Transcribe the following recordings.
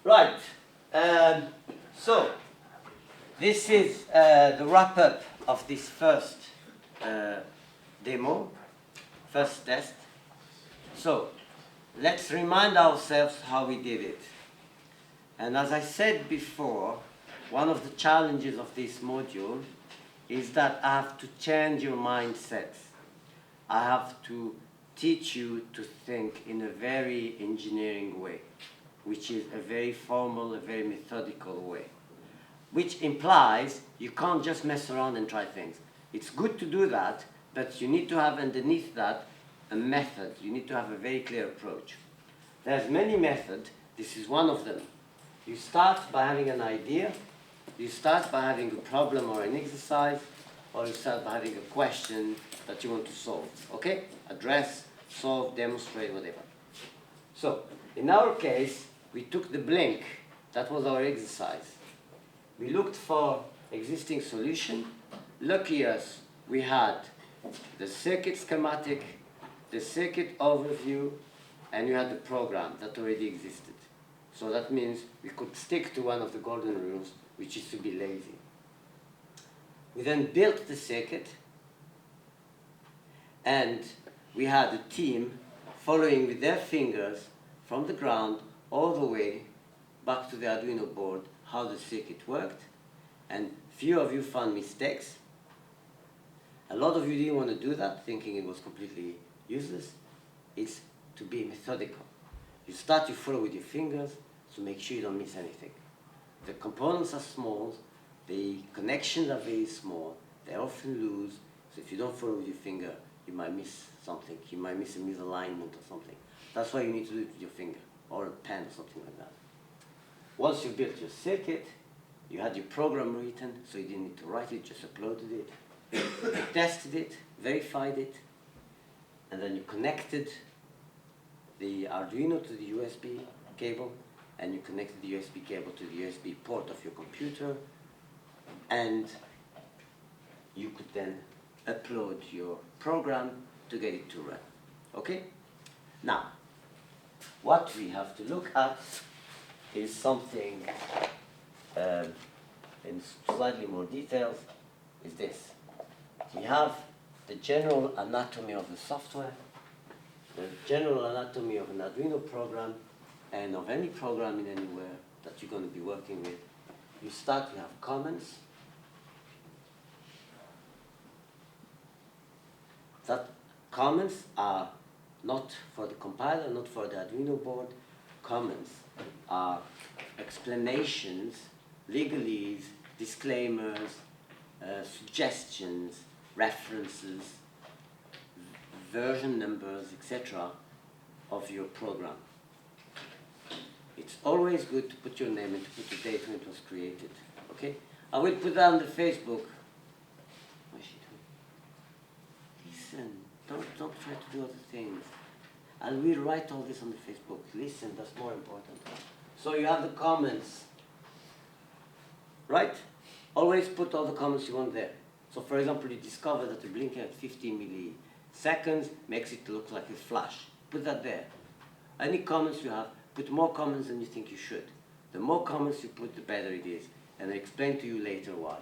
Right. So, this is the wrap-up of this first demo, first test. So, let's remind ourselves how we did it. And as I said before, one of the challenges of this module is that I have to change your mindsets. I have to teach you to think in a very engineering way, which is a very formal, a very methodical way, which implies you can't just mess around and try things. It's good to do that, but you need to have underneath that a method. You need to have a very clear approach. There's many methods. This is one of them. You start by having an idea. You start by having a problem or an exercise, or you start by having a question that you want to solve. Okay? Address, solve, demonstrate, whatever. So, in our case, we took the blink. That was our exercise. We looked for existing solution. Lucky us, we had the circuit schematic, the circuit overview, and you had the program that already existed. So that means we could stick to one of the golden rules, which is to be lazy. We then built the circuit, and we had a team following with their fingers from the ground all the way back to the Arduino board how the circuit worked, and few of you found mistakes. A lot of you didn't want to do that, thinking it was completely useless. It's to be methodical. You start, you follow with your fingers, to make sure you don't miss anything. The components are small, the connections are very small, they're often loose, so if you don't follow with your finger, you might miss something. You might miss a misalignment or something. That's why you need to do it with your finger, or a pen or something like that. Once you built your circuit, you had your program written, so you didn't need to write it, just uploaded it. You tested it, verified it, and then you connected the Arduino to the USB cable, and you connected the USB cable to the USB port of your computer, and you could then upload your program to get it to run. Okay? Now, what we have to look at is something in slightly more details, is this. We have the general anatomy of the software, the general anatomy of an Arduino program, and of any program in anywhere that you're going to be working with. You start, you have comments. That comments are not for the compiler, not for the Arduino board. Comments are explanations, legalese, disclaimers, suggestions, references, version numbers, etc. of your program. It's always good to put your name and to put the date when it was created. Okay? I will put that on the Facebook. Why is she doing? Listen, don't try to do other things. I will write all this on the Facebook. Listen, that's more important. So you have the comments. Right? Always put all the comments you want there. So for example, you discover that the blinking at 50 milliseconds makes it look like a flash. Put that there. Any comments you have, put more comments than you think you should. The more comments you put, the better it is. And I'll explain to you later why.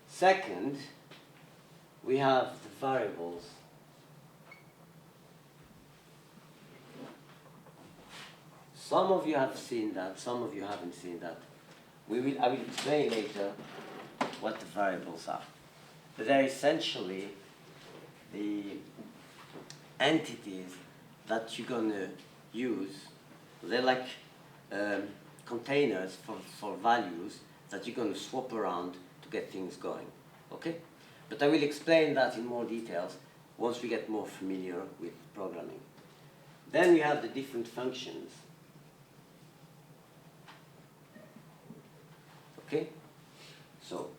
Second, we have the variables. Some of you have seen that, some of you haven't seen that. I will explain later what the variables are. But they're essentially the entities that you're going to use. They're like containers for values that you're going to swap around to get things going. Okay? But I will explain that in more details once we get more familiar with programming. Then we have the different functions. Okay? So,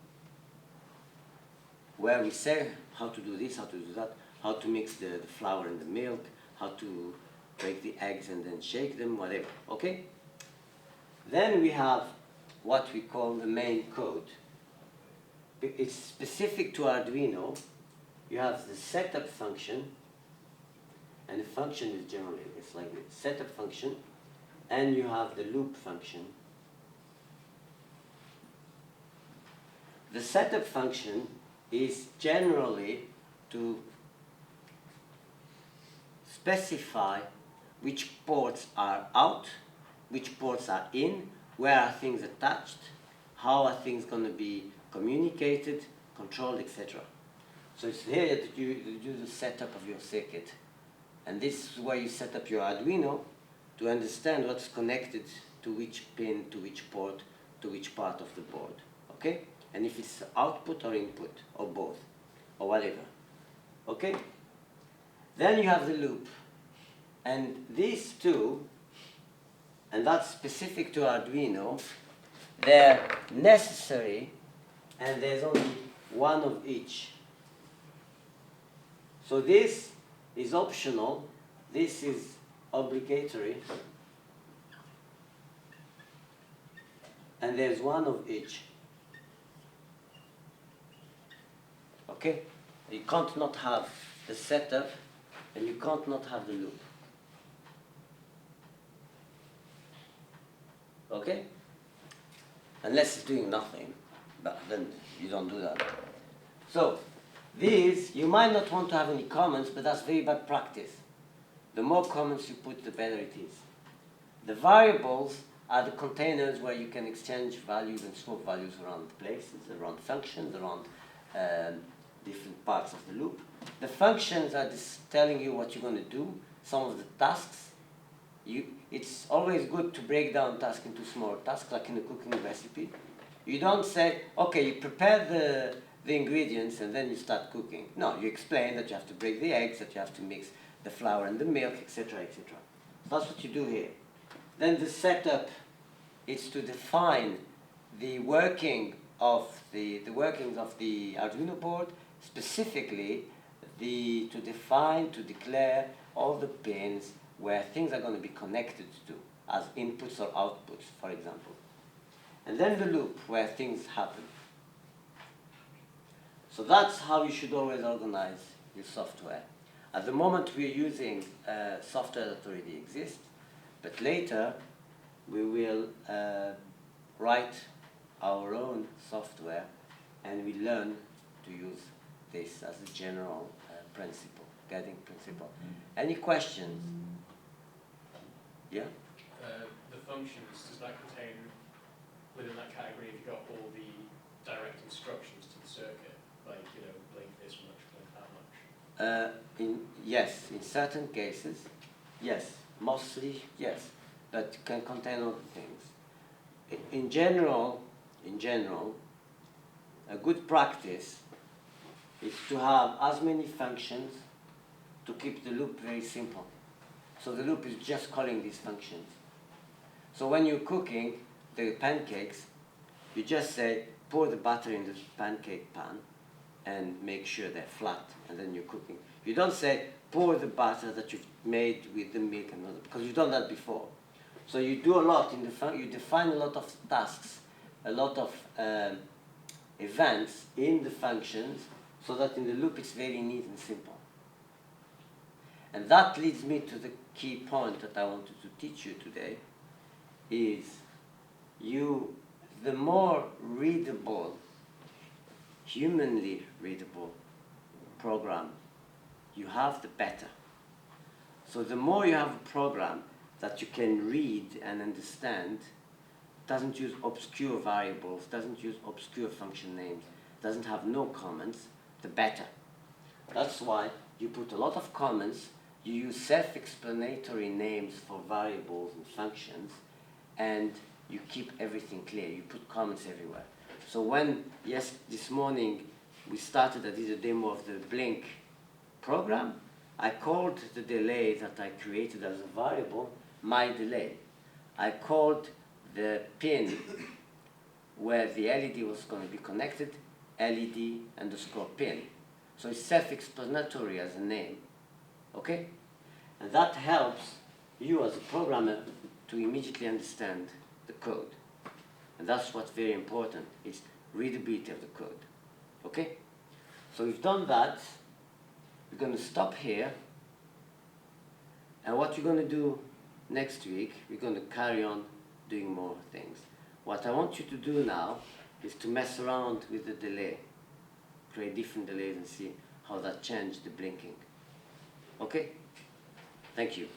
where we say how to do this, how to do that, how to mix the flour and the milk, how to break the eggs and then shake them, whatever. Okay? Then we have what we call the main code. It's specific to Arduino. You have the setup function, and the function is generally, it's like the setup function, and you have the loop function. The setup function is generally to specify which ports are out, which ports are in, where are things attached, how are things going to be communicated, controlled, etc. So it's here that you do the setup of your circuit. And this is where you set up your Arduino to understand what's connected to which pin, to which port, to which part of the board. Okay? And if it's output or input, or both, or whatever. Okay? Then you have the loop. And these two, and that's specific to Arduino, they're necessary, and there's only one of each. So this is optional, this is obligatory, and there's one of each. Okay? You can't not have the setup, and you can't not have the loop. Okay? Unless it's doing nothing, but then you don't do that. So, these, you might not want to have any comments, but that's very bad practice. The more comments you put, the better it is. The variables are the containers where you can exchange values and swap values around places, around functions, around different parts of the loop. The functions are just telling you what you're going to do, some of the tasks. It's always good to break down tasks into smaller tasks, like in a cooking recipe. You don't say, okay, you prepare the ingredients and then you start cooking. No, you explain that you have to break the eggs, that you have to mix the flour and the milk, etc., etc. So that's what you do here. Then the setup is to define the working of the workings of the Arduino board, specifically to define, to declare all the pins where things are going to be connected to as inputs or outputs, for example. And then the loop where things happen. So that's how you should always organize your software. At the moment we're using software that already exists, but later we will write our own software and we learn to use this as a general principle, guiding principle. Any questions? Yeah? The functions, does that contain, within that category, have you got all the direct instructions to the circuit? Like, you know, blink this much, blink that much? Yes, in certain cases, yes. Mostly, yes. But can contain other things. In general, a good practice is to have as many functions to keep the loop very simple. So the loop is just calling these functions. So when you're cooking the pancakes, you just say, pour the butter in the pancake pan and make sure they're flat, and then you're cooking. You don't say, pour the butter that you've made with the milk, and all that, because you've done that before. So you do a lot in the you define a lot of tasks, a lot of events in the functions, so that in the loop it's very neat and simple. And that leads me to the key point that I wanted to teach you today, is the more readable, humanly readable program you have, the better. So the more you have a program that you can read and understand, doesn't use obscure variables, doesn't use obscure function names, doesn't have no comments, the better. That's why you put a lot of comments, you use self-explanatory names for variables and functions, and you keep everything clear. You put comments everywhere. So when, this morning we started, I did a demo of the Blink program, I called the delay that I created as a variable my delay. I called the pin where the LED was going to be connected LED underscore pin. So it's self-explanatory as a name. Okay? And that helps you as a programmer to immediately understand the code. And that's what's very important, is readability of the code. Okay? So we've done that. We're going to stop here. And what you're going to do next week we're going to carry on doing more things. What I want you to do now is to mess around with the delay, create different delays and see how that changed the blinking. Okay? Thank you.